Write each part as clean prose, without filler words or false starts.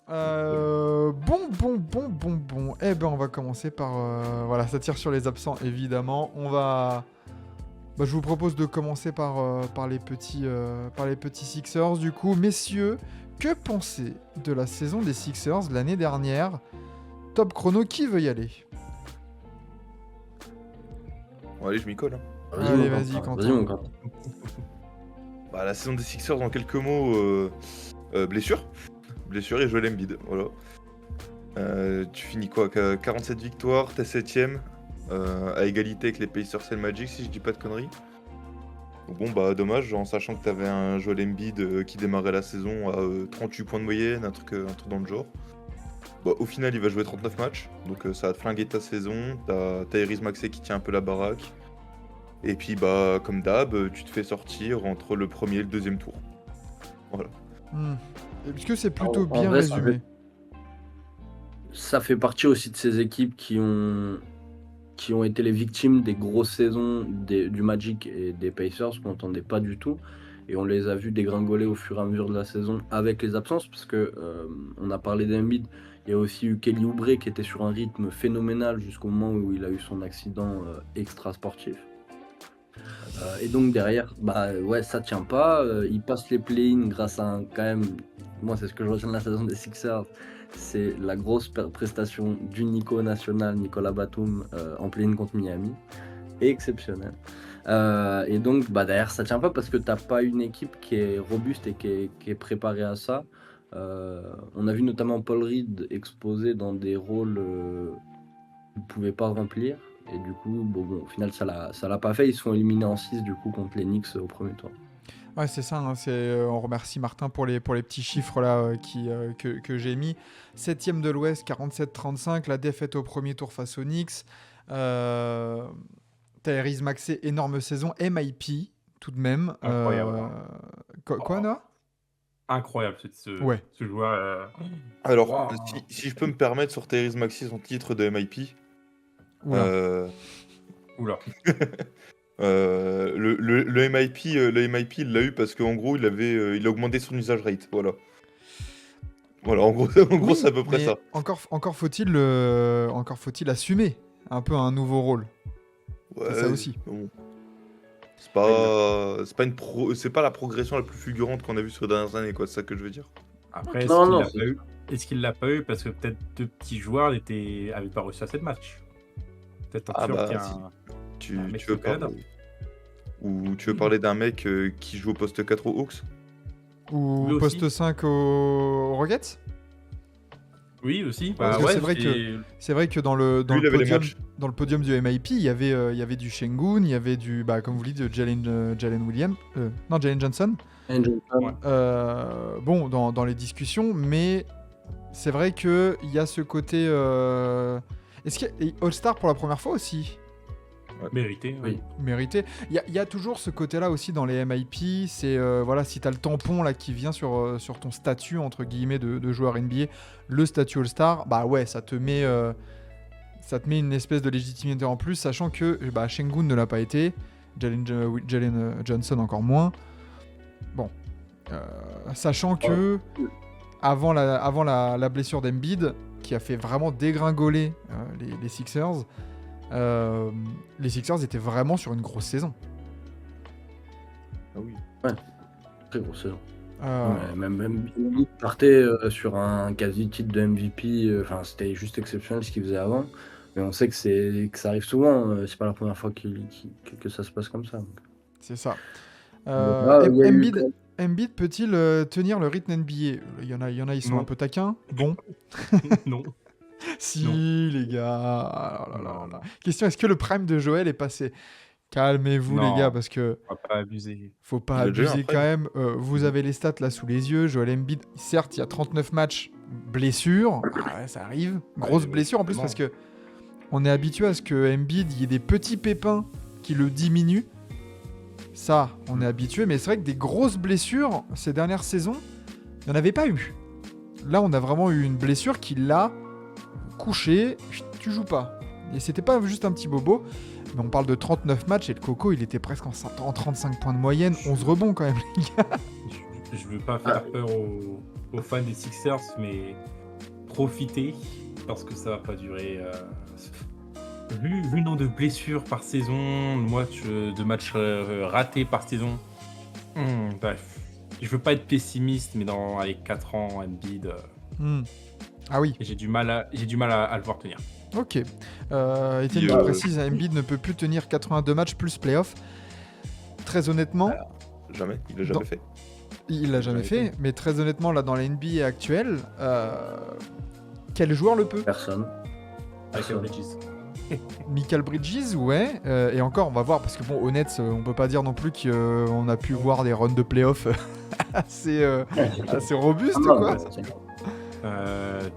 Bon. Eh ben, on va commencer par... voilà, ça tire sur les absents, évidemment. Je vous propose de commencer par les petits Sixers, du coup. Messieurs, que pensez de la saison des Sixers l'année dernière? Top chrono, qui veut y aller? Bon, allez, je m'y colle. Allez, vas-y, Quentin. Vas-y, mon Quentin. La saison des Sixers, en quelques mots, blessure. Blessure et Joel Embiid, voilà. Tu finis quoi? 47 victoires, t'es 7ème, à égalité avec les Pacers et le Magic, si je dis pas de conneries. Donc bon, dommage, en sachant que t'avais un Joel Embiid qui démarrait la saison à 38 points de moyenne, un truc dans le genre. Au final, il va jouer 39 matchs, donc ça va te flinguer ta saison. T'as Tyrese Maxey qui tient un peu la baraque. Et puis, comme d'hab, tu te fais sortir entre le premier et le deuxième tour. Voilà. Est-ce que c'est plutôt En bien vrai, résumé? Ça fait partie aussi de ces équipes qui ont été les victimes des grosses saisons du Magic et des Pacers qu'on n'entendait pas du tout. Et on les a vus dégringoler au fur et à mesure de la saison avec les absences, parce que on a parlé d'Embiid. Il y a aussi eu Kelly Oubre qui était sur un rythme phénoménal jusqu'au moment où il a eu son accident extra-sportif. Et donc derrière, ça tient pas. Il passe les play-in grâce à quand même, moi c'est ce que je retiens de la saison des Sixers, c'est la grosse prestation du Nico national, Nicolas Batum, en play-in contre Miami. Exceptionnel. Et donc derrière ça tient pas parce que t'as pas une équipe qui est robuste et qui est préparée à ça. On a vu notamment Paul Reed exposé dans des rôles qu'il ne pouvait pas remplir. Et du coup, au final, ça l'a pas fait. Ils sont éliminés en 6 du coup contre les Knicks au premier tour. Ouais, c'est ça. On remercie Martin pour les petits chiffres là que j'ai mis. 7ème de l'Ouest, 47-35. La défaite au premier tour face aux Knicks. Tyrese Maxey, énorme saison. MIP, tout de même. Incroyable. Quoi, Noah? Incroyable ce joueur. Alors, Wow. si je peux me permettre, sur Tyrese Maxey, son titre de MIP. Oula. Le MIP, il l'a eu parce qu'en gros, il a augmenté son usage rate. Voilà, en gros, c'est à peu près ça. Encore faut-il assumer un peu un nouveau rôle. Ouais, c'est ça aussi. Bon. C'est pas la progression la plus fulgurante qu'on a vue sur les dernières années, quoi. C'est ça que je veux dire. Après, est-ce qu'il l'a pas eu parce que peut-être deux petits joueurs n'avaient pas reçu assez de matchs. Peut-être tu veux parler... Ou tu veux parler d'un mec qui joue au poste 4 aux Hawks? Ou au poste 5 aux Rockets? Oui, aussi. C'est vrai que dans le podium du MIP, il y avait du Şengün, il y avait du, comme vous dites, Jalen Johnson. Dans les discussions, mais c'est vrai qu'il y a ce côté... Est-ce qu'il y a All-Star pour la première fois aussi? Mérité, oui. Mérité. Il y a toujours ce côté-là aussi dans les MIP. C'est si tu as le tampon là qui vient sur ton statut entre guillemets de joueur NBA, le statut All-Star, ça te met une espèce de légitimité en plus, sachant que Şengün ne l'a pas été, Jalen Johnson encore moins. Bon, sachant que avant la blessure d'Embiid qui a fait vraiment dégringoler les Sixers. Les Sixers étaient vraiment sur une grosse saison. Ah oui. Ouais, très grosse saison. Même il partait sur un quasi-titre de MVP. C'était juste exceptionnel ce qu'il faisait avant. Mais on sait que ça arrive souvent. C'est pas la première fois que ça se passe comme ça. Donc. C'est ça. Embiid peut-il tenir le rythme NBA? Il y en a, ils sont un peu taquins. Bon. Non. Si, non. Les gars. La question, est-ce que le prime de Joël est passé? Calmez-vous, les gars, parce que... Faut pas abuser quand même. Vous avez les stats là sous les yeux. Joël Embiid, certes, il y a 39 matchs. Blessure. Ça arrive. Grosse blessure en plus, parce que on est habitué à ce que Embiid, il y ait des petits pépins qui le diminuent. Ça, on est habitué. Mais c'est vrai que des grosses blessures, ces dernières saisons, il n'y en avait pas eu. Là, on a vraiment eu une blessure qui l'a couché, tu joues pas. Et c'était pas juste un petit bobo, mais on parle de 39 matchs et le Coco, il était presque en 35 points de moyenne, 11 rebonds quand même, les gars. Je veux pas faire peur aux fans des Sixers, mais profitez parce que ça va pas durer. Vu le nombre de blessures par saison, de matchs ratés par saison, bref. Je veux pas être pessimiste, mais dans les 4 ans, Embiid, Ah oui, j'ai du mal à le voir tenir. ok. Etienne Il, qui euh, précise, Embiid ne peut plus tenir 82 matchs plus playoff. Très honnêtement, Jamais, il l'a jamais Dans- fait. il l'a jamais jamais fait, mais très honnêtement, là, dans la NBA actuelle, quel joueur le peut? Personne. Michael Bridges. Michael Bridges, ouais. Et encore, on va voir, parce que bon, honnête, on peut pas dire non plus qu'on a pu voir des runs de playoff assez robustes, quoi.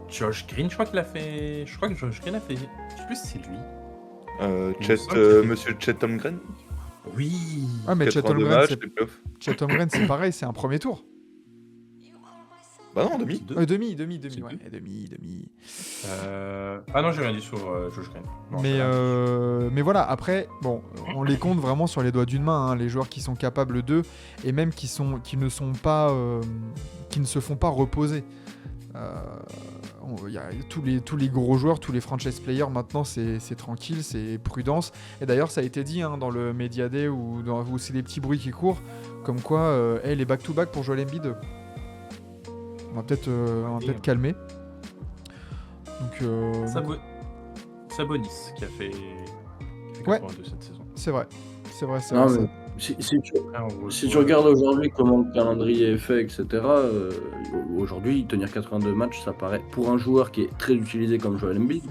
Josh Green, je crois qu'il a fait. Je crois que Josh Green a fait. Je sais plus si c'est lui. Monsieur Chet Holmgren, Oui. Ouais, mais Chet 82 Holmgren, matchs, c'est... les playoffs. Chet Holmgren, c'est pareil, c'est un premier tour. Bah non, demi. Demi, C'est ouais. deux. Demi. Ah non, j'ai rien dit sur Josh Green. Non, Mais, j'ai rien dit. mais voilà, après, bon, on les compte vraiment sur les doigts d'une main, hein, les joueurs qui sont capables d'eux, et même qui ne se font pas reposer. Il y a tous les gros joueurs, tous les franchise players, maintenant c'est tranquille, c'est prudence. Et d'ailleurs, ça a été dit dans le Media Day où c'est des petits bruits qui courent, comme quoi, les back-to-back pour Joel Embiid, on va peut-être calmer. Donc, Sabonis qui a fait Ouais. 82 cette saison. c'est vrai. Non, ça. mais si tu Si Si tu regardes aujourd'hui comment le calendrier est fait, etc., aujourd'hui, tenir 82 matchs, ça paraît, pour un joueur qui est très utilisé comme Joel Embiid,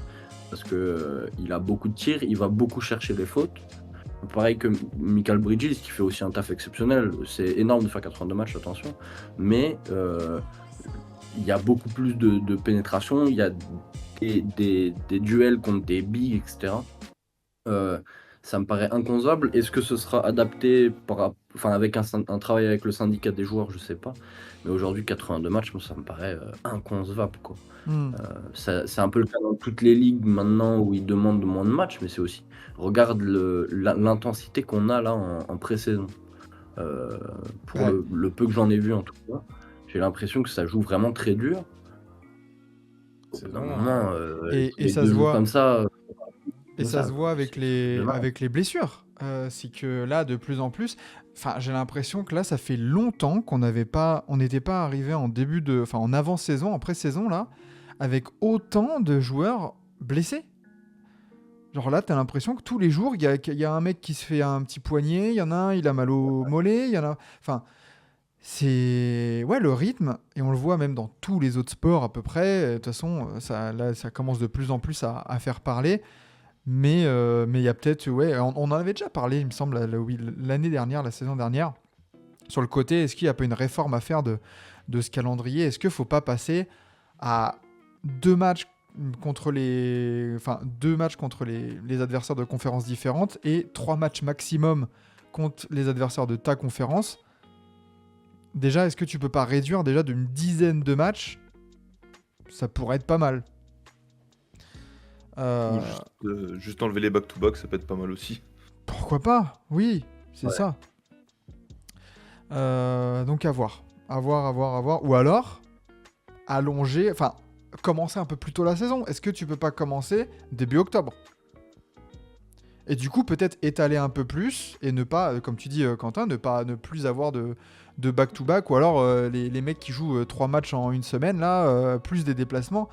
parce que il a beaucoup de tirs, il va beaucoup chercher les fautes. Pareil que Michael Bridges, qui fait aussi un taf exceptionnel. C'est énorme de faire 82 matchs, attention. Mais il y a beaucoup plus de pénétration, il y a des duels contre des bigs, etc. Ça me paraît inconcevable. Est-ce que ce sera adapté avec un travail avec le syndicat des joueurs? Je sais pas. Mais aujourd'hui, 82 matchs, moi, ça me paraît inconcevable, quoi. C'est un peu le cas dans toutes les ligues maintenant où ils demandent moins de matchs, mais c'est aussi. Regarde l'intensité qu'on a là en pré-saison. Pour Ouais. le peu que j'en ai vu en tout cas, j'ai l'impression que ça joue vraiment très dur. C'est D'un vraiment, moment, Et les ça deux se jours voit. comme ça. Et ça se voit avec c'est dommage. les blessures. C'est que là, de plus en plus, j'ai l'impression que là, ça fait longtemps on n'était pas arrivé en avant-saison, en pré-saison, là, avec autant de joueurs blessés. Genre là, t'as l'impression que tous les jours, il y a un mec qui se fait un petit poignet, il y en a un, il a mal au mollet, il y en a... Enfin, c'est... Ouais, le rythme, et on le voit même dans tous les autres sports à peu près. De toute façon, ça commence de plus en plus à faire parler. Mais il y a peut-être, ouais, on en avait déjà parlé, il me semble, l'année dernière, la saison dernière, sur le côté, est-ce qu'il n'y a pas une réforme à faire de ce calendrier? Est-ce qu'il ne faut pas passer à 2 matchs contre les adversaires de conférences différentes et 3 matchs maximum contre les adversaires de ta conférence? Déjà, est-ce que tu peux pas réduire déjà d'une dizaine de matchs? Ça pourrait être pas mal. Ou juste enlever les back-to-back, ça peut être pas mal aussi. Pourquoi pas? Oui, c'est Ouais. ça. Donc à voir. Ou alors, allonger, commencer un peu plus tôt la saison. Est-ce que tu peux pas commencer début octobre? Et du coup, peut-être étaler un peu plus et ne pas, comme tu dis, Quentin, ne plus avoir de back-to-back. Ou alors, les mecs qui jouent 3 matchs en une semaine, là, plus des déplacements.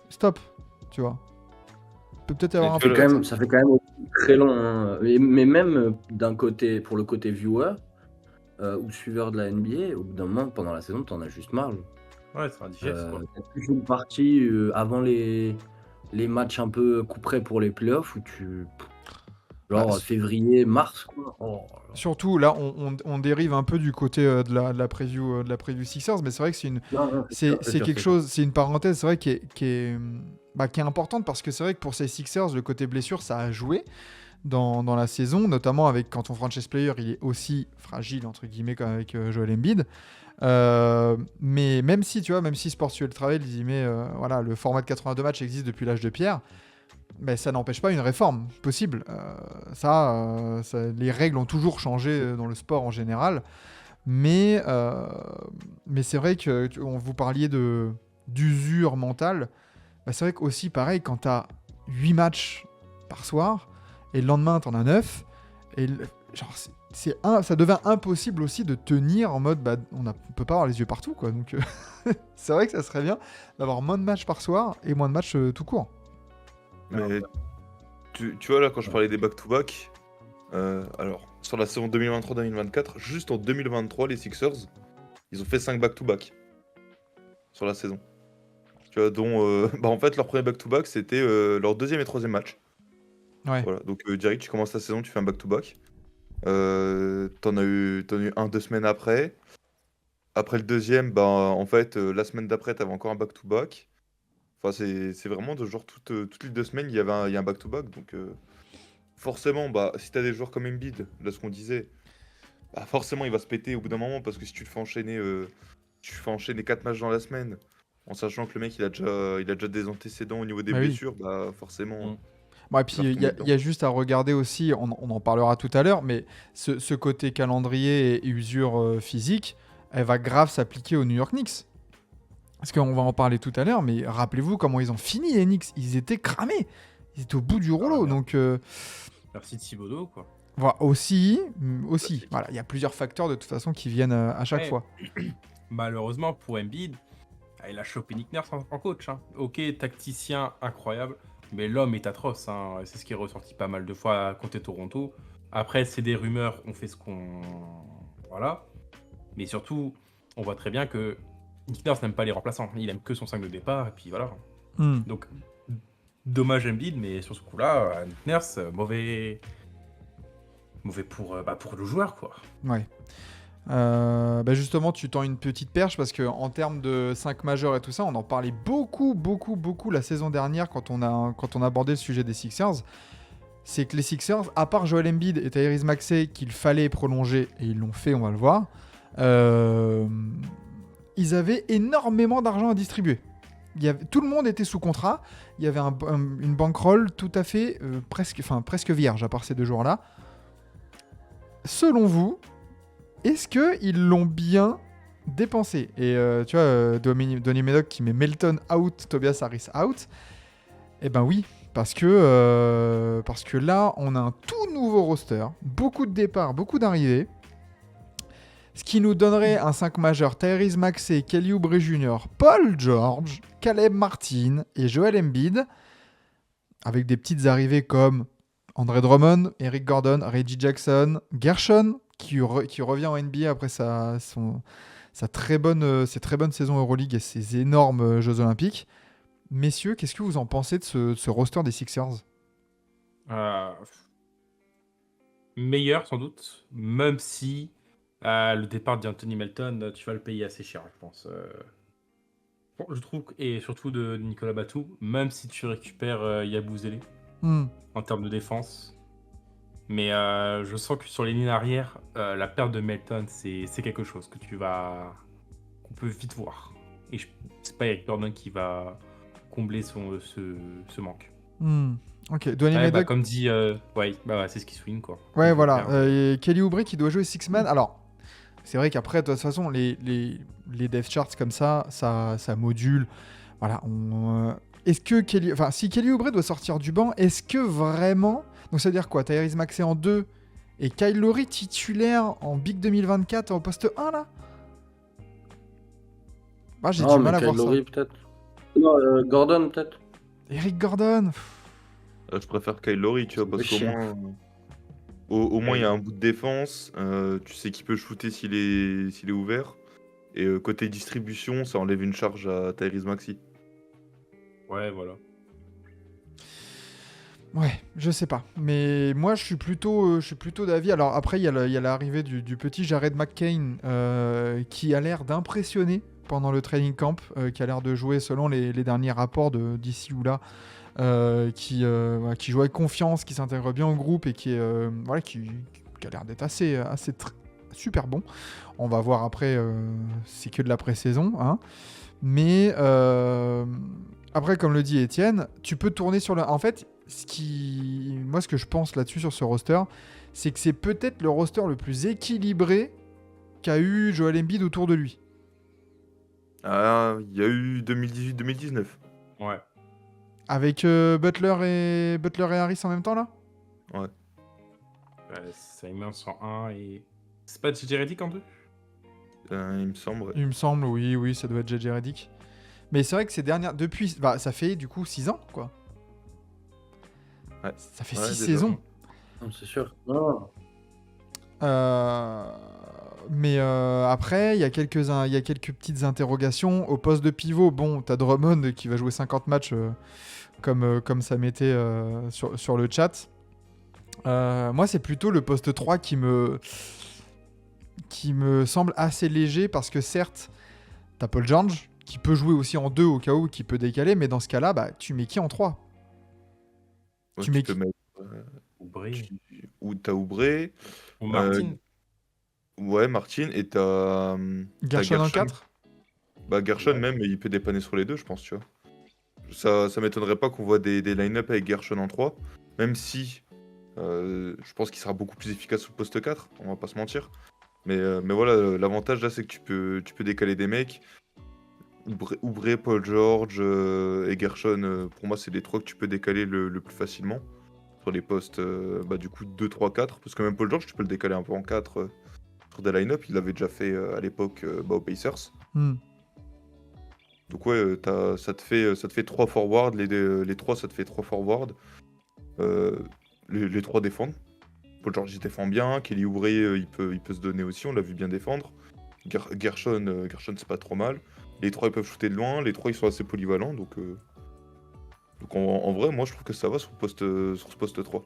Stop, tu vois. Peut-être avoir un tu peu... vois, Ça fait quand même très long, hein. Mais même d'un côté, pour le côté viewer ou suiveur de la NBA, au bout d'un moment, pendant la saison, t'en as juste marre. Ouais, c'est indigeste, quoi. T'as toujours une partie avant les matchs un peu coup près pour les playoffs où Bah, février, mars, quoi. Oh, surtout, là, on dérive un peu du côté de la preview Sixers, mais c'est vrai que c'est quelque chose, c'est une parenthèse, c'est vrai, qui est importante, parce que c'est vrai que pour ces Sixers, le côté blessure, ça a joué dans la saison, notamment quand ton franchise player, il est aussi fragile, entre guillemets, qu'avec Joel Embiid. Mais même si Sportuel Travel dit voilà, le format de 82 matchs existe depuis l'âge de pierre, mais ça n'empêche pas une réforme possible. Les règles ont toujours changé dans le sport en général, Mais c'est vrai que vous parliez d'usure mentale. Bah, c'est vrai qu'aussi, pareil, quand tu as 8 matchs par soir, et le lendemain, tu en as 9, et genre, ça devient impossible aussi de tenir en mode, bah, on peut pas avoir les yeux partout, quoi. Donc, c'est vrai que ça serait bien d'avoir moins de matchs par soir et moins de matchs tout court. Mais tu vois, là, quand je parlais des back-to-back, alors, sur la saison 2023-2024, juste en 2023, les Sixers, ils ont fait 5 back-to-back sur la saison. Tu vois, dont, bah, en fait, leur premier back-to-back, c'était leur deuxième et troisième match. Ouais. Voilà, donc direct, tu commences la saison, tu fais un back-to-back. T'en as eu un 2 semaines après. Après le deuxième, bah, en fait, la semaine d'après, t'avais encore un back-to-back. Enfin, c'est vraiment de genre toutes les 2 semaines, il y a un back-to-back. Donc, forcément, bah, si t'as des joueurs comme Embiid, là, ce qu'on disait, bah, forcément, il va se péter au bout d'un moment. Parce que si tu fais enchaîner 4 matchs dans la semaine, en sachant que le mec, il a déjà des antécédents au niveau des Bah oui. blessures, bah, forcément. Mm. Bon, et puis, il y a juste à regarder aussi, on en parlera tout à l'heure, mais ce côté calendrier et usure physique, elle va grave s'appliquer aux New York Knicks. Parce qu'on va en parler tout à l'heure, mais rappelez-vous comment ils ont fini, les Knicks. Ils étaient cramés. Ils étaient au bout du rouleau. merde. Donc, Merci Thibodeau, quoi. voilà, aussi. Classique. Voilà, il y a plusieurs facteurs de toute façon qui viennent à chaque Ouais. fois. Malheureusement pour Embiid, il a chopé Nick Nurse en coach. Hein. Ok, tacticien incroyable, mais l'homme est atroce. Hein. C'est ce qui est ressorti pas mal de fois contre Toronto. Après, c'est des rumeurs, on fait ce qu'on... Voilà. Mais surtout, on voit très bien que Nick Nurse n'aime pas les remplaçants. Il aime que son 5 de départ, et puis voilà. Hmm. Donc, dommage Embiid, mais sur ce coup-là, Nick Nurse, mauvais pour le joueur, quoi. Ouais. Bah justement, tu tends une petite perche parce qu'en termes de 5 majeurs et tout ça, on en parlait beaucoup la saison dernière quand on abordait le sujet des Sixers. C'est que les Sixers, à part Joel Embiid et Tyrese Maxey qu'il fallait prolonger, et ils l'ont fait, on va le voir, ils avaient énormément d'argent à distribuer. Tout le monde était sous contrat, il y avait une bankroll tout à fait presque vierge à part ces 2 jours-là. Selon vous, est-ce qu'ils l'ont bien dépensé? Et tu vois, Donny Medoc qui met Melton out, Tobias Harris out. Eh ben oui, parce que là, on a un tout nouveau roster, beaucoup de départs, beaucoup d'arrivées. Ce qui nous donnerait un 5 majeur, Tyrese Maxey, Kelly Oubre Jr., Paul George, Caleb Martin et Joel Embiid, avec des petites arrivées comme Andre Drummond, Eric Gordon, Reggie Jackson, Gershon, qui revient en NBA après sa très bonne saison Euroleague et ses énormes Jeux Olympiques. Messieurs, qu'est-ce que vous en pensez de ce roster des Sixers? Meilleur sans doute, même si le départ d'Anthony Melton, tu vas le payer assez cher, je pense. Bon, je trouve, et surtout de Nicolas Batum, même si tu récupères Yabusele en termes de défense. Mais je sens que sur les lignes arrière, la perte de Melton, c'est quelque chose qu'on peut vite voir. Et c'est pas Eric Gordon qui va combler ce manque. Ok, Donny Ouais, Medoc. comme dit, c'est ce qui swing, quoi. Ouais, Il faut voilà. faire. Et Kelly Oubre qui doit jouer Six-Man. Alors, c'est vrai qu'après, de toute façon, les depth charts comme ça module. Voilà. Est-ce que si Kelly Oubre doit sortir du banc, est-ce que vraiment... Donc ça veut dire quoi? Tyrese Maxey en 2 et Kyle Lowry titulaire en Big 2024 au poste 1 là? Bah, j'ai du mal à Kyle voir Lowry, ça. peut-être. Non, Gordon, peut-être. Eric Gordon. Je préfère Kyle Lowry, tu vois, parce qu'au Chiant. moins, au moins il y a un bout de défense. Tu sais qu'il peut shooter s'il est ouvert. Et côté distribution, ça enlève une charge à Tyrese Maxey. Ouais, voilà. Ouais, je sais pas. Mais moi, je suis plutôt d'avis. Alors après, il y a l'arrivée du petit Jared McCain qui a l'air d'impressionner pendant le training camp, qui a l'air de jouer selon les derniers rapports d'ici ou là, qui joue avec confiance, qui s'intègre bien au groupe et qui a l'air d'être super bon. On va voir après, c'est que de la pré-saison, hein. Mais après, comme le dit Étienne, tu peux tourner sur le... En fait, moi, ce que je pense là-dessus sur ce roster, c'est que c'est peut-être le roster le plus équilibré qu'a eu Joel Embiid autour de lui. Ah, il y a eu 2018-2019. Ouais. Avec Butler et Harris en même temps, là? Ouais. Simons en 1 et. C'est pas JJ Redick en 2? Il me semble. Ouais. Il me semble, oui, ça doit être JJ Redick. Mais c'est vrai que ces dernières... Depuis... Bah, ça fait du coup 6 ans, quoi. Ouais. Ça fait Ouais, 6 déjà. saisons. Non, c'est sûr. Non. Mais après, il y a quelques petites interrogations. Au poste de pivot, bon, t'as Drummond qui va jouer 50 matchs comme ça mettait sur le chat. Moi, c'est plutôt le poste 3 qui me semble assez léger parce que certes, t'as Paul George qui peut jouer aussi en 2 au cas où, qui peut décaler, mais dans ce cas-là, bah, tu mets qui en 3? Ouais, Tu mets peux qui? mettre. Oubré. Ou t'as Oubré. Ou Martin. Ouais, Martin. Et t'as Gershon en Gershon. 4? Bah, Gershon Ouais. même, il peut dépanner sur les deux, je pense, tu vois. Ça m'étonnerait pas qu'on voit des line-up avec Gershon en 3. Même si je pense qu'il sera beaucoup plus efficace sur le poste 4, on va pas se mentir. Mais voilà, l'avantage là, c'est que tu peux décaler des mecs. Oubré, Paul George et Gershon, pour moi, c'est les trois que tu peux décaler le plus facilement. Sur les postes, du coup, 2, 3, 4. Parce que même Paul George, tu peux le décaler un peu en 4 sur des line-up. Il l'avait déjà fait à l'époque aux Pacers. Donc ouais, ça te fait 3 forwards. Les 3, ça te fait 3 forwards. Les 3 défendent. Paul George il défend bien. Kelly Oubre il peut se donner aussi, on l'a vu bien défendre. Gershon c'est pas trop mal. Les 3 ils peuvent shooter de loin, les 3 ils sont assez polyvalents. Donc en vrai, moi je trouve que ça va sur ce poste 3.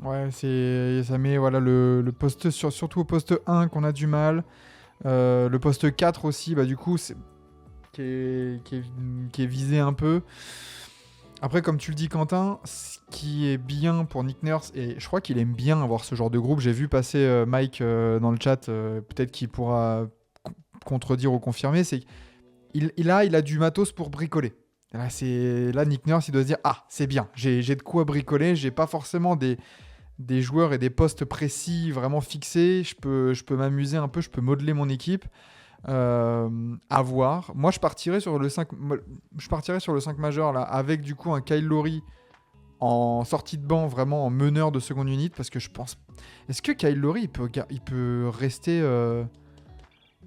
Ouais, ça met voilà, le poste, surtout au poste 1 qu'on a du mal. Le poste 4 aussi, bah, du coup, qui est visé un peu. Après, comme tu le dis, Quentin, ce qui est bien pour Nick Nurse, et je crois qu'il aime bien avoir ce genre de groupe. J'ai vu passer Mike dans le chat, peut-être qu'il pourra contredire ou confirmer, c'est qu'il a du matos pour bricoler. Là, Nick Nurse, il doit se dire, ah, c'est bien, j'ai de quoi bricoler, j'ai pas forcément des joueurs et des postes précis vraiment fixés, je peux m'amuser un peu, je peux modeler mon équipe. À voir. Moi, je partirais sur le 5 majeur là, avec du coup un Kyle Lowry en sortie de banc, vraiment en meneur de seconde unité, parce que je pense. Est-ce que Kyle Lowry il peut rester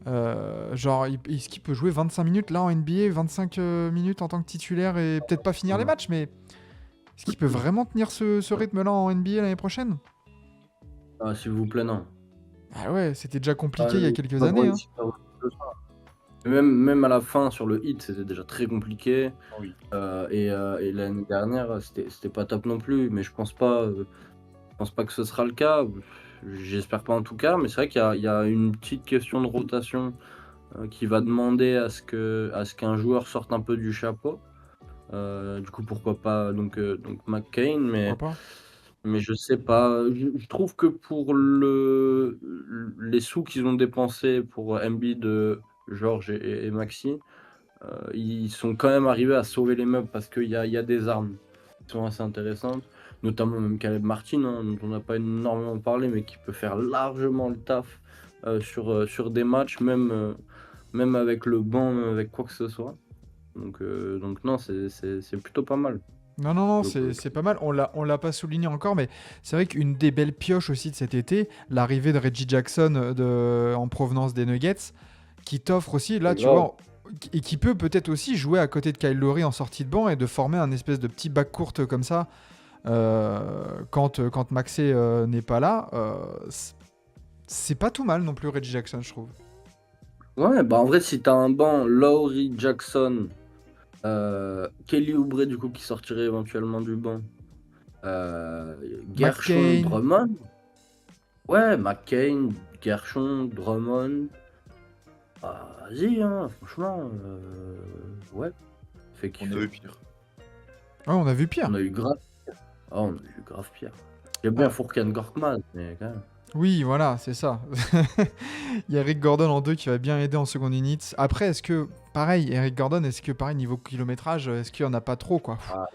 est-ce qu'il peut jouer 25 minutes là en NBA, 25 minutes en tant que titulaire et peut-être pas finir les matchs, mais est-ce qu'il peut vraiment tenir ce rythme là en NBA l'année prochaine? Ah, s'il vous plaît, non. Ah ouais, c'était déjà compliqué il y a quelques années. Hein. Même à la fin, sur le hit, c'était déjà très compliqué. Oui. Et l'année dernière, c'était pas top non plus. Mais je pense pas que ce sera le cas. J'espère pas en tout cas. Mais c'est vrai qu'il y a une petite question de rotation qui va demander à ce qu'un joueur sorte un peu du chapeau. Du coup, pourquoi pas donc McCain, mais je sais pas. Je trouve que pour les sous qu'ils ont dépensés pour Embiid, George et Maxi, ils sont quand même arrivés à sauver les meubles parce qu'il y a des armes qui sont assez intéressantes, notamment même Caleb Martin, hein, dont on n'a pas énormément parlé, mais qui peut faire largement le taf sur des matchs, même avec le banc, même avec quoi que ce soit. Donc non, c'est plutôt pas mal. Non, Donc, c'est pas mal. On l'a pas souligné encore, mais c'est vrai qu'une des belles pioches aussi de cet été, l'arrivée de Reggie Jackson en provenance des Nuggets, qui t'offre aussi, là, tu vois, et qui peut peut-être aussi jouer à côté de Kyle Lowry en sortie de banc et de former un espèce de petit backcourt comme ça quand Maxey n'est pas là. C'est pas tout mal non plus, Reggie Jackson, je trouve. Ouais, bah en vrai, si t'as un banc, Lowry, Jackson, Kelly Oubre, du coup, qui sortirait éventuellement du banc, Gershon, McCain. Drummond. Ouais, McCain, Gershon, Drummond. Bah, vas-y, hein, franchement, ouais. Fait On kiffer. a eu pire. Ouais, on a vu pire. On a eu grave pire. Ah, on a eu grave pire. J'aime bien Furkan Korkmaz, mais quand même. Oui, voilà, c'est ça. Il y a Eric Gordon en 2 qui va bien aider en seconde unit. Après, est-ce que, pareil, Eric Gordon, est-ce que, pareil, niveau kilométrage, est-ce qu'il n'y en a pas trop, quoi? Ah,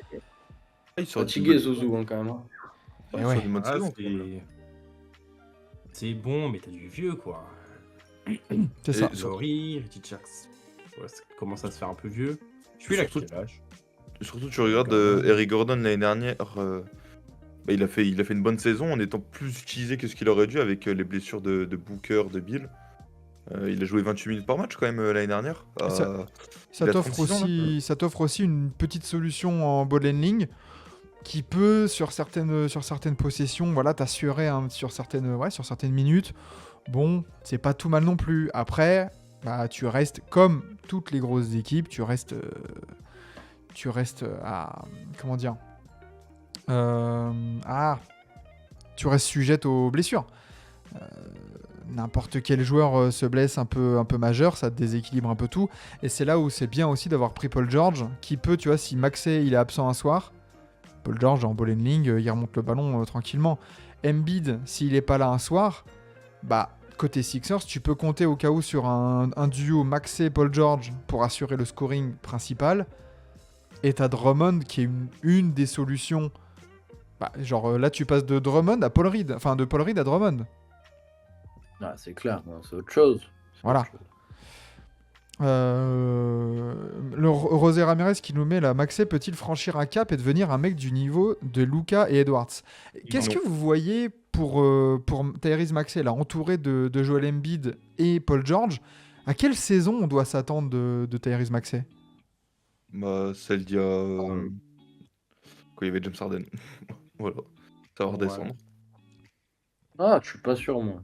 Il sort fatigué, Zouzou, hein, quand même. Hein. Eh ouais. une bonne Ah, saison, quand même. c'est bon, mais t'as du vieux, quoi. C'est ça. Et Laurie, Reggie Jackson, ouais, ça commence à se faire un peu vieux. Je suis là, Surtout- quel âge? Surtout, tu regardes Gordon. Eric Gordon l'année dernière. Bah, il a fait une bonne saison en étant plus utilisé que ce qu'il aurait dû avec les blessures de Booker, de Bill. Il a joué 28 minutes par match quand même l'année dernière. Ça Il a t'offre 36 ans, là. aussi, ça t'offre aussi une petite solution en ball handling qui peut, sur certaines possessions, voilà, t'assurer sur certaines minutes. Bon, c'est pas tout mal non plus. Après, bah, tu restes comme toutes les grosses équipes, tu restes à, comment dire, tu restes sujette aux blessures. N'importe quel joueur se blesse un peu majeur, ça te déséquilibre un peu tout. Et c'est là où c'est bien aussi d'avoir pris Paul George, qui peut, tu vois, si Maxey il est absent un soir, Paul George en ball handling, il remonte le ballon tranquillement. Embiid, s'il est pas là un soir, bah côté Sixers, tu peux compter au cas où sur un duo Maxey-Paul George pour assurer le scoring principal. Et t'as Drummond qui est une des solutions. Bah, genre là, tu passes de Drummond à Paul Reed, enfin de Paul Reed à Drummond. Ah, c'est clair, non, c'est autre chose. C'est Voilà. autre chose. Le Rosé Ramirez qui nous met là, Maxey peut-il franchir un cap et devenir un mec du niveau de Luka et Edwards? Qu'est-ce Non. que vous voyez pour Tyrese Maxey là, entouré de Joel Embiid et Paul George? À quelle saison on doit s'attendre de Tyrese Maxey? Bah, celle d'il y a. Quand il y avait James Harden. Voilà. Ça va Ouais. redescendre. Ah, je suis pas sûr, moi.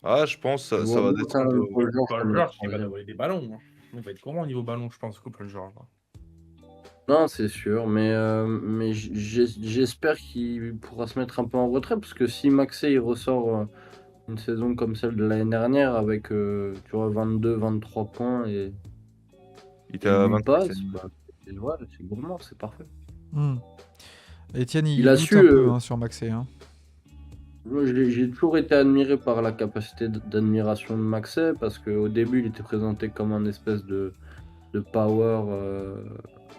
Ah, je pense que Je ça vois va bien quand descendre. même Paul George Paul comme le George, il va troisième. dévoiler des ballons. Hein. Il va être comment au niveau ballon, je pense, que Paul George. Hein. Non, c'est sûr, mais j'espère qu'il pourra se mettre un peu en retrait, parce que si Maxey il ressort une saison comme celle de l'année dernière avec tu vois, 22-23 points et Il était à 8 25. passes, bah, c'est gourmand, c'est parfait. Etienne, il Il a doute su, un peu sur Maxey. Hein. Moi, j'ai toujours été admiré par la capacité d'admiration de Maxey, parce qu'au début, il était présenté comme un espèce de power.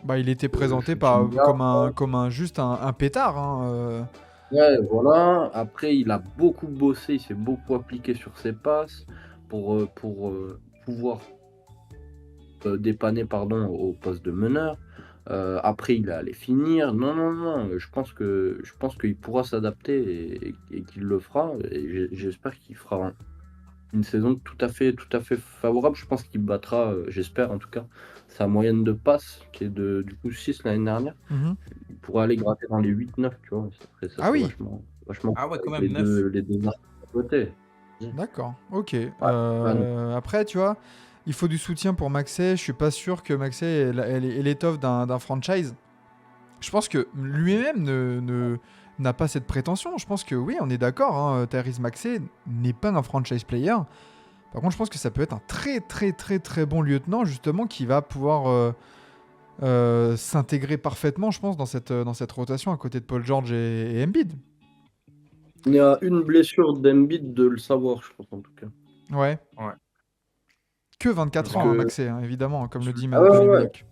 Bah, il était présenté shooting guard. comme un un pétard. Hein. Ouais, voilà. Après, il a beaucoup bossé, il s'est beaucoup appliqué sur ses passes pour pouvoir dépanner pardon, au poste de meneur. Après, il est allé finir. Non, non, non. Je pense qu'il pourra s'adapter et qu'il le fera. Et j'espère qu'il fera une saison tout à fait favorable. Je pense qu'il battra, j'espère en tout cas, sa moyenne de passes qui est du coup 6 l'année dernière. Mhm. Il pourrait aller gratter dans les 8-9, tu vois. Ça Ah serait oui. vachement Ah ouais, cool quand avec même, 9. les deux arcs à côté. D'accord, ok. Ouais. Après, tu vois, il faut du soutien pour Maxey. Je suis pas sûr que Maxey ait l'étoffe d'un franchise. Je pense que lui-même n'a pas cette prétention. Je pense que oui, on est d'accord. Hein, Tyrese Maxey n'est pas un franchise player. Par contre, je pense que ça peut être un très très très très bon lieutenant justement qui va pouvoir s'intégrer parfaitement, je pense, dans cette rotation à côté de Paul George et Embiid. Il y a une blessure d'Embiid de le savoir, je pense en tout cas. Ouais. Ouais. Que 24 Parce ans, hein, que- Maxey, hein, évidemment, comme le dit Ah ouais, Tony ouais. Medoc.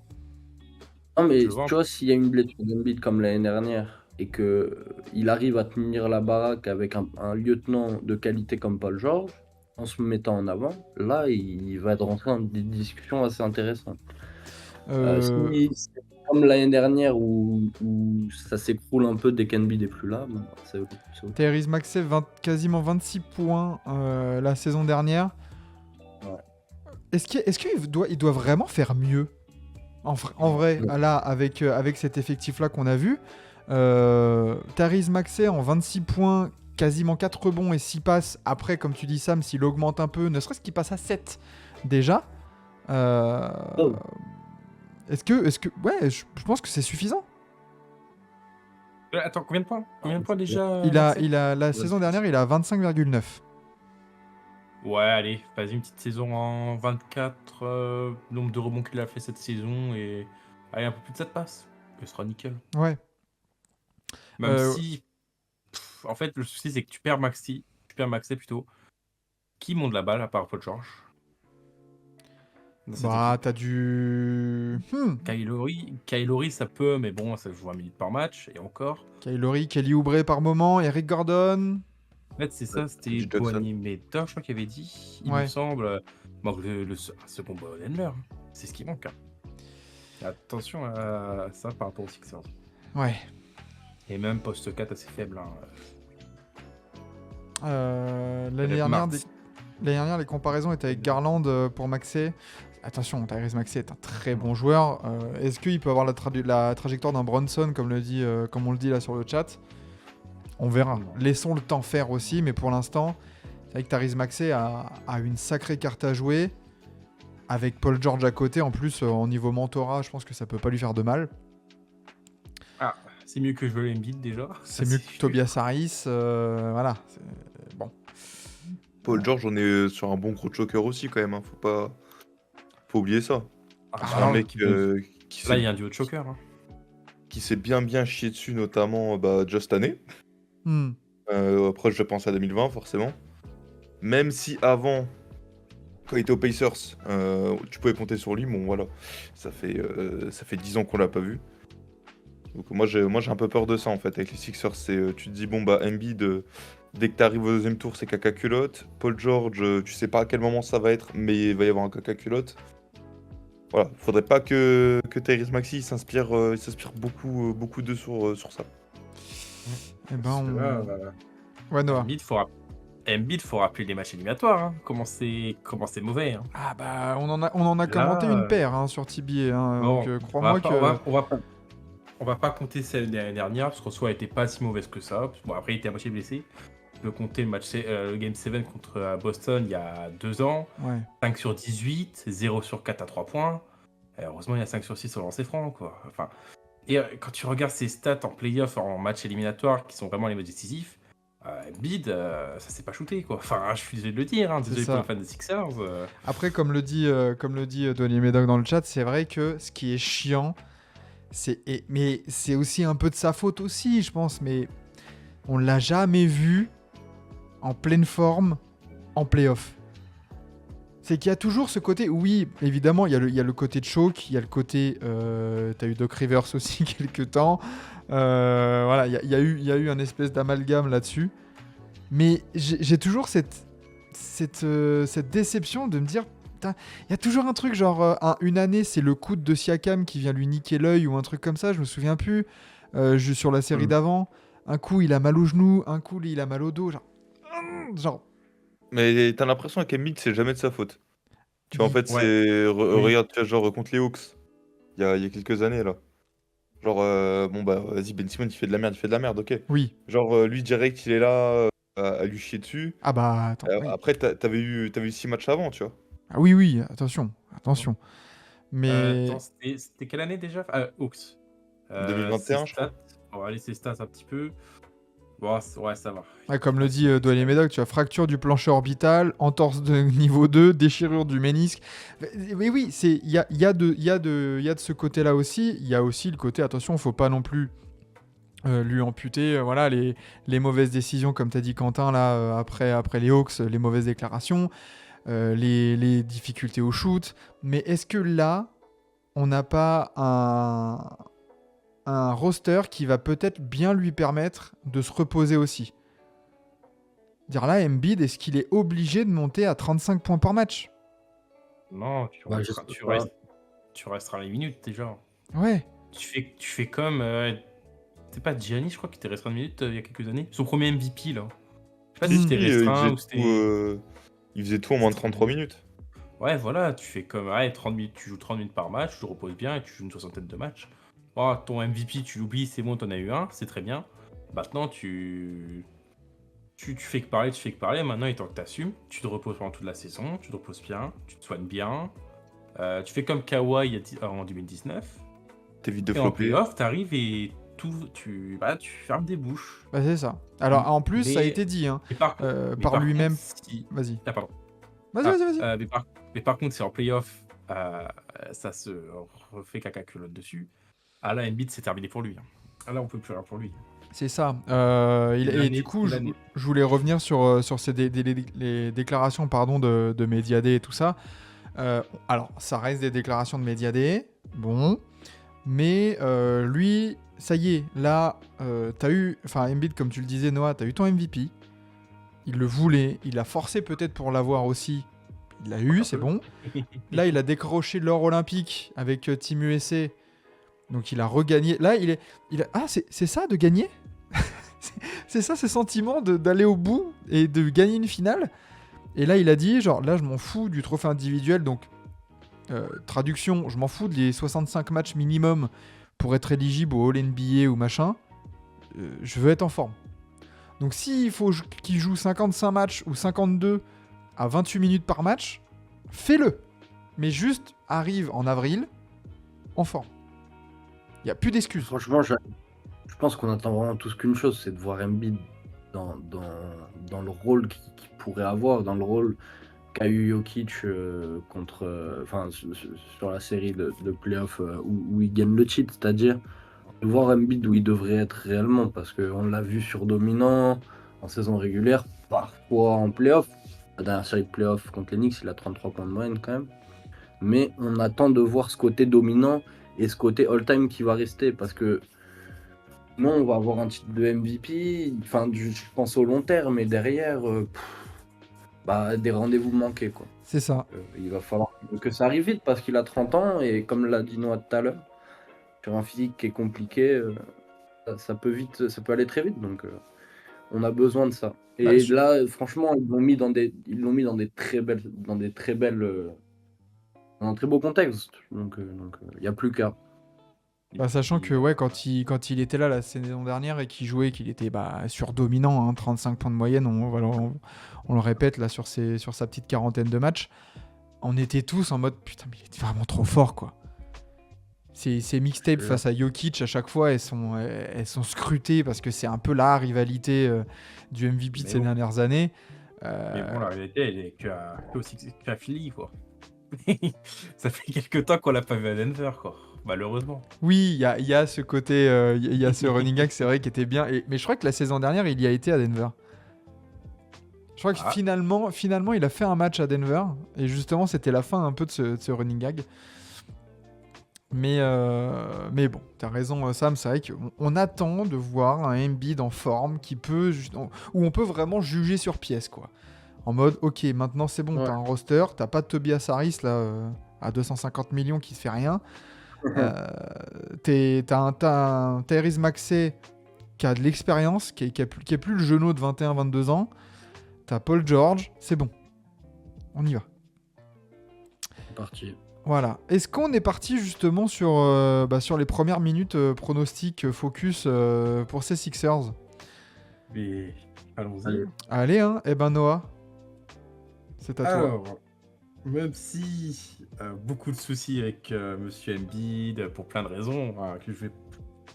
Non, mais Je vois. tu vois, s'il y a une blessure d'Embiid comme l'année dernière et que il arrive à tenir la baraque avec un lieutenant de qualité comme Paul George, en se mettant en avant, là, il va rentrer dans des discussions assez intéressantes. Si c'est comme l'année dernière où ça s'écroule un peu dès qu'Embiid n'est plus là, bon, c'est ok. Tyrese Maxey, quasiment 26 points la saison dernière. Ouais. Est-ce qu'il doit vraiment faire mieux en vrai, Ouais. là, avec cet effectif-là qu'on a vu, Tyrese Maxey en 26 points, quasiment 4 rebonds et 6 passes. Après, comme tu dis, Sam, s'il augmente un peu, ne serait-ce qu'il passe à 7 déjà. Oh. Est-ce que... Ouais, je pense que c'est suffisant. Attends, combien de points? Combien de points déjà? La saison dernière, il a 25,9. Ouais, allez, vas-y, une petite saison en 24, nombre de rebonds qu'il a fait cette saison, et allez, un peu plus de 7 passes. Ce sera nickel. Ouais. Même si, en fait, le souci, c'est que tu perds Maxey plutôt. Qui monte la balle à part Paul George? Dans cette Bah, équipe. t'as du... Kyle Lowry, ça peut, mais bon, ça joue 20 minutes par match, et encore. Kyle Lowry, Kelly Oubre par moment, Eric Gordon. En fait, c'est ça, c'était Reggie Jackson. Boianiemeda, je crois qu'il avait dit, il me Ouais. semble. Manque un second ball handler, hein. C'est ce qui manque, hein. Attention à ça par rapport aux Sixers. Ouais. Et même poste 4 assez faible, hein. L'année Avec dernière, Martz. l'année dernière, les comparaisons étaient avec Garland pour Maxey. Attention, Tyrese Maxey est un très bon joueur. Est-ce qu'il peut avoir la trajectoire d'un Bronson, comme on le dit là sur le chat? On verra. Non. Laissons le temps faire aussi, mais pour l'instant, c'est vrai que Tyrese Maxey a une sacrée carte à jouer. Avec Paul George à côté, en plus, au niveau mentorat, je pense que ça peut pas lui faire de mal. Ah, c'est mieux que Joel Embiid déjà. C'est Ça, mieux que Tobias Harris. Voilà. Bon. Paul George, on est sur un bon gros choker aussi quand même. Hein. Faut oublier ça. Ah, C'est un mec qui là, il y s'est a un duo de choker, hein. bien chié dessus, notamment just année. Hmm. Après, je pense à 2020, forcément. Même si avant, quand il était aux Pacers, tu pouvais compter sur lui, bon voilà, ça fait 10 ans qu'on l'a pas vu. Donc moi j'ai un peu peur de ça en fait avec les Sixers. Tu te dis bon bah Embiid, dès que t'arrives au deuxième tour c'est caca culotte. Paul George, tu sais pas à quel moment ça va être, mais il va y avoir un caca culotte. Voilà, faudrait pas que Tyrese Maxey il s'inspire beaucoup d'eux sur ça. Eh ben, Parce que là, Ouais, Noah. Embiid, faut rappeler les matchs éliminatoires, hein. Comment c'est mauvais, hein. Ah bah, on en a Là, commenté une paire hein, sur TBA. Hein, Bon, donc crois-moi que... on va pas compter celle de l'année dernière, parce qu'en soi, elle était pas si mauvaise que ça. Bon, après, il était à moitié blessé. Tu peux compter le Game 7 contre Boston il y a 2 ans. Ouais. 5 sur 18, 0 sur 4 à 3 points. Et heureusement, il y a 5 sur 6 au lancer franc, quoi. Enfin, et quand tu regardes ses stats en playoff, en match éliminatoire, qui sont vraiment les matchs décisifs, Embiid, ça s'est pas shooté, quoi. Enfin, je suis désolé de le dire, hein, désolé ça. pour les fans des Sixers. Après, comme le dit Donny Médoc dans le chat, c'est vrai que ce qui est chiant, mais c'est aussi un peu de sa faute aussi, je pense, mais on l'a jamais vu en pleine forme en playoff. C'est qu'il y a toujours ce côté, oui, évidemment, il y a le côté de choke, il y a le côté, t'as eu Doc Rivers aussi quelques temps, voilà, il y a eu un espèce d'amalgame là-dessus, mais j'ai toujours cette déception de me dire, putain, il y a toujours un truc genre, une année c'est le coude de Siakam qui vient lui niquer l'œil ou un truc comme ça, je me souviens plus, sur la série d'avant, un coup il a mal au genou, un coup il a mal au dos, genre Mais t'as l'impression qu'Embiid c'est jamais de sa faute. Tu vois en fait Ouais. c'est regarde tu vois, genre contre les Hawks il y a quelques années là. Genre bon bah vas-y Ben Simmons il fait de la merde ok. oui. Genre lui direct il est là à lui chier dessus. Ah bah attends, oui. Après t'avais eu 6 matchs avant tu vois. Ah oui, attention. Mais Attends, c'était quelle année déjà? Hawks. 2021 je crois. On va aller ses stats un petit peu. Bon, ouais, ça va. ah, comme le dit Douanier Médoc, tu as fracture du plancher orbital, entorse de niveau 2, déchirure du ménisque. Mais oui, il y a de ce côté-là aussi. Il y a aussi le côté, attention, faut pas non plus lui amputer voilà, les mauvaises décisions, comme tu as dit Quentin, là, après les Hawks, les mauvaises déclarations, les difficultés au shoot. Mais est-ce que là, on n'a pas un roster qui va peut-être bien lui permettre de se reposer aussi? Dire là, Embiid, est-ce qu'il est obligé de monter à 35 points par match? Non, Ouais, je sais pas. tu resteras les minutes déjà. Ouais. Tu fais comme. C'était pas Giannis, je crois, qui était restreint de minutes il y a quelques années. Son premier MVP, là. Je sais pas si c'était restreint ou c'était. Il faisait tout en moins de 33 minutes. Ouais, voilà, tu fais comme. Ouais, 30 minutes, tu joues 30 minutes par match, tu te reposes bien et tu joues une soixantaine de matchs. Oh, ton MVP, tu l'oublies, c'est bon, t'en as eu un, c'est très bien. Maintenant, tu fais que parler. Maintenant, il est temps que t'assumes. Tu te reposes pendant toute la saison, tu te reposes bien, tu te soignes bien. Tu fais comme Kawhi en 2019. T'évites de Et en flopper. playoff, t'arrives et tu fermes des bouches. Bah, c'est ça. Alors, en plus, ça a été dit hein, Mais par lui-même. contre, Vas-y. Ah, pardon. Vas-y. Mais par contre, c'est en playoff, ça se refait caca culotte dessus. Ah là, Embiid, c'est terminé pour lui, hein. Ah là, on peut plus rien pour lui. C'est ça. Et du coup, l'année. je voulais revenir sur les déclarations de Mediadé et tout ça. Alors, ça reste des déclarations de Mediadé. Bon. Mais lui, ça y est, là, t'as eu... Enfin, Embiid, comme tu le disais, Noah, t'as eu ton MVP. il le voulait, il a forcé peut-être pour l'avoir aussi. Il l'a eu, c'est bon. Là, il a décroché l'or olympique avec Team USA. Donc, il a regagné. Là, Ah, c'est ça de gagner. C'est ça, ces sentiments d'aller au bout et de gagner une finale. Et là, il a dit, genre, là, je m'en fous du trophée individuel. Donc, traduction, je m'en fous des 65 matchs minimum pour être éligible au All-NBA ou machin. Je veux être en forme. Donc, s'il faut qu'il joue 55 matchs ou 52 à 28 minutes par match, fais-le. Mais juste arrive en avril en forme. Il n'y a plus d'excuses. Franchement, je pense qu'on attend vraiment tous qu'une chose, c'est de voir Embiid dans le rôle qu'il pourrait avoir, dans le rôle qu'a eu Jokic sur la série de playoffs où il gagne le cheat, c'est-à-dire de voir Embiid où il devrait être réellement, parce qu'on l'a vu surdominant en saison régulière, parfois en playoff. La dernière série de playoffs contre les Knicks, il a 33 points de moyenne quand même. Mais on attend de voir ce côté dominant et ce côté all-time qui va rester, parce que non, on va avoir un titre de MVP, je pense au long terme, mais derrière, des rendez-vous manqués, quoi. C'est ça. Il va falloir que ça arrive vite, parce qu'il a 30 ans, et comme l'a dit Noah tout à l'heure, sur un physique qui est compliqué, ça peut aller très vite, donc on a besoin de ça. Et là, franchement, ils l'ont mis dans des très beaux contextes, donc il n'y a plus qu'à. Sachant que quand il était là la saison dernière et qu'il jouait, qu'il était surdominant, 35 points de moyenne, on le répète là sur sa petite quarantaine de matchs, on était tous en mode putain, mais il était vraiment trop fort, quoi. Ces mixtapes face à Jokic à chaque fois, elles sont scrutées parce que c'est un peu la rivalité du MVP de ces dernières années. Mais bon, la réalité, elle est qu'à Philly, quoi. Ça fait quelques temps qu'on l'a pas vu à Denver, quoi. Malheureusement. Oui, il y a ce côté, il y a ce running gag, c'est vrai, qui était bien. Mais je crois que la saison dernière, il y a été à Denver. Je crois que finalement, il a fait un match à Denver. Et justement, c'était la fin un peu de ce running gag. Mais bon, t'as raison, Sam, c'est vrai qu'on attend de voir un Embiid en forme où on peut vraiment juger sur pièce, quoi. En mode, ok, maintenant c'est bon, t'as un roster, t'as pas de Tobias Harris là, à 250 millions qui se fait rien. T'as un Tyrese Maxey qui a de l'expérience, qui est plus le genou de 21-22 ans. T'as Paul George, c'est bon. On y va. C'est parti. Voilà. Est-ce qu'on est parti justement sur les premières minutes pronostics focus pour ces Sixers? Mais allons-y. Allez, hein. Eh ben Noah, c'est à toi. Alors, même si beaucoup de soucis avec Monsieur Embiid pour plein de raisons que je vais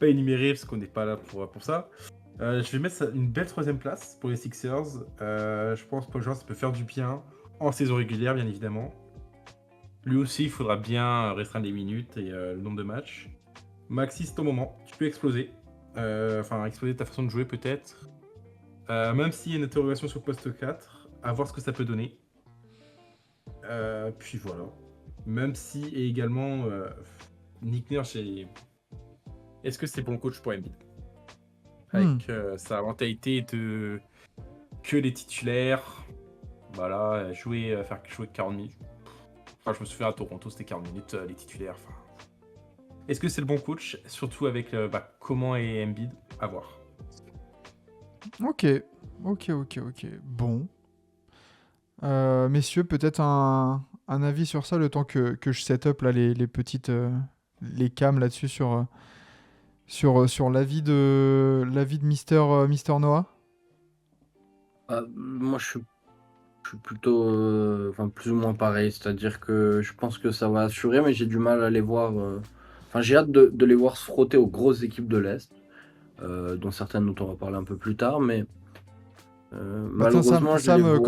pas énumérer parce qu'on n'est pas là pour ça, je vais mettre une belle troisième place pour les Sixers. Je pense que Paul George peut faire du bien en saison régulière, bien évidemment. Lui aussi, il faudra bien restreindre les minutes et le nombre de matchs. Maxi, c'est ton moment. Tu peux exploser. Exploser ta façon de jouer peut-être. Même s'il y a une interrogation sur poste 4, à voir ce que ça peut donner. Puis voilà. Même si, et également, Nick Nurse, est-ce que c'est bon coach pour Embiid? Avec sa mentalité de que les titulaires, voilà, faire jouer 40 minutes. Je me souviens à Toronto, c'était 40 minutes, les titulaires. Est-ce que c'est le bon coach? Surtout avec comment est Embiid? À voir. Ok. Bon. Messieurs, peut-être un avis sur ça, le temps que je set up là, les petites les cams là-dessus sur l'avis de Mister Noah. Moi, je suis plutôt plus ou moins pareil, c'est-à-dire que je pense que ça va assurer, mais j'ai du mal à les voir. J'ai hâte de les voir se frotter aux grosses équipes de l'Est, dont certaines dont on va parler un peu plus tard, mais malheureusement, Sam,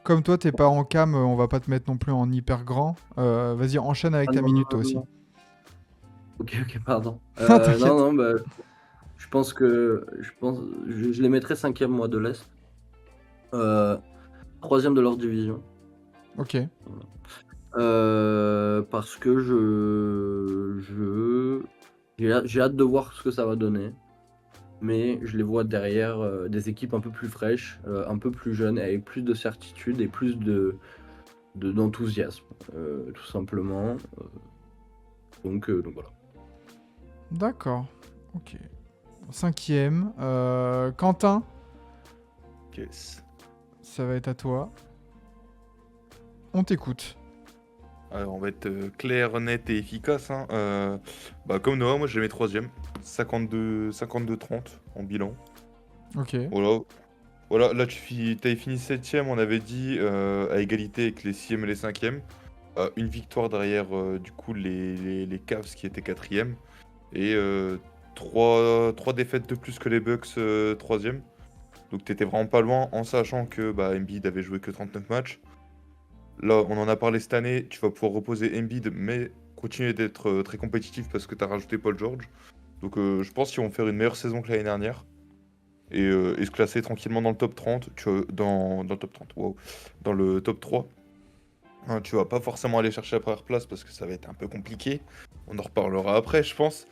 comme toi, t'es pas en cam, on va pas te mettre non plus en hyper grand. Vas-y, enchaîne avec ta minute toi aussi. Ok, pardon. Je pense que je les mettrais 5e moi de l'Est. 3e de leur division. Ok. Parce que j'ai hâte de voir ce que ça va donner. mais je les vois derrière des équipes un peu plus fraîches, un peu plus jeunes, avec plus de certitude et plus d'enthousiasme, tout simplement. Donc voilà. D'accord. Ok. 5e. Quentin, Yes. ça va être à toi. On t'écoute. Alors, on va être clair, net et efficace. Hein. Comme Noah, moi je les mets 3e. 52-30 en bilan. Ok. Voilà, là t'avais fini 7e, on avait dit, à égalité avec les 6e et les 5e. Une victoire derrière du coup les Cavs qui étaient 4e. Et 3 défaites de plus que les Bucks 3e. Donc t'étais vraiment pas loin en sachant que Embiid avait joué que 39 matchs. Là, on en a parlé cette année, tu vas pouvoir reposer Embiid, mais continuer d'être très compétitif parce que tu as rajouté Paul George. Donc je pense qu'ils vont faire une meilleure saison que l'année dernière. Et se classer tranquillement dans le top 30, dans le top 30, wow, dans le top 3. Hein, tu vas pas forcément aller chercher la première place parce que ça va être un peu compliqué. On en reparlera après, je pense.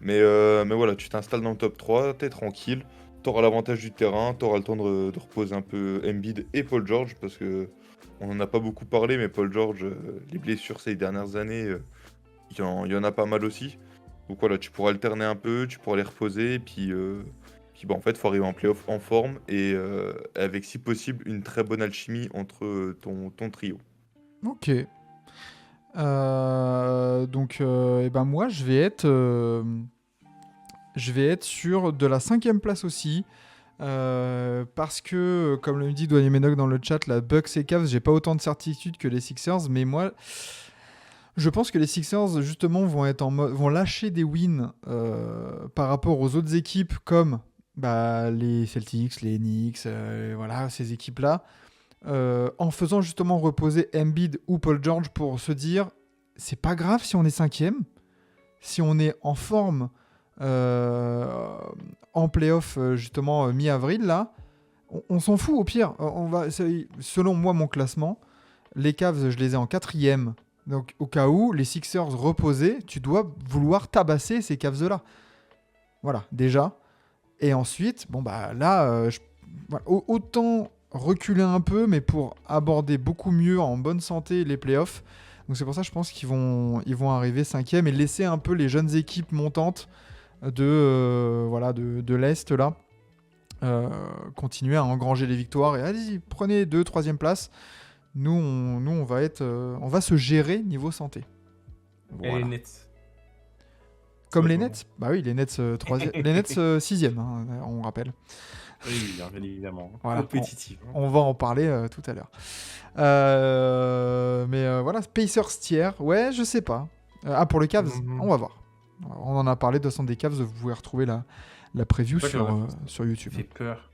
Mais voilà, tu t'installes dans le top 3, t'es tranquille. T'auras l'avantage du terrain, t'auras le temps de reposer un peu Embiid et Paul George parce que on en a pas beaucoup parlé, mais Paul George, les blessures ces dernières années, il y en a pas mal aussi. Donc voilà, tu pourras alterner un peu, tu pourras les reposer, et puis en fait, il faut arriver en playoff en forme et avec si possible une très bonne alchimie entre ton trio. Ok. Donc, moi, je vais être sur de la 5e place aussi. Parce que, comme le dit Douanier Ménoc dans le chat, la Bucks et Cavs, j'ai pas autant de certitude que les Sixers, mais moi, je pense que les Sixers, justement, vont lâcher des wins par rapport aux autres équipes comme les Celtics, les Knicks, voilà, ces équipes-là, en faisant justement reposer Embiid ou Paul George pour se dire, c'est pas grave si on est 5e, si on est en forme en playoff justement mi-avril là, on s'en fout au pire. Selon moi mon classement, les Cavs je les ai en 4e. Donc au cas où les Sixers reposés, tu dois vouloir tabasser ces Cavs là. Voilà déjà. Et ensuite autant reculer un peu mais pour aborder beaucoup mieux en bonne santé les playoffs. Donc c'est pour ça je pense qu'ils vont arriver 5e et laisser un peu les jeunes équipes montantes de l'Est là continuer à engranger les victoires et allez-y, prenez 2, 3e place. Nous on va se gérer niveau santé. Et Voilà. les Nets. Comme les Nets. Bah oui, les Nets 6e, hein, on rappelle. Oui, bien évidemment. Voilà, Compétitif. on va en parler tout à l'heure. Voilà, Pacers tiers, ouais, je sais pas. Pour les Cavs, on va voir. On en a parlé de des Cavs, vous pouvez retrouver la preview sur YouTube. Ça fait peur.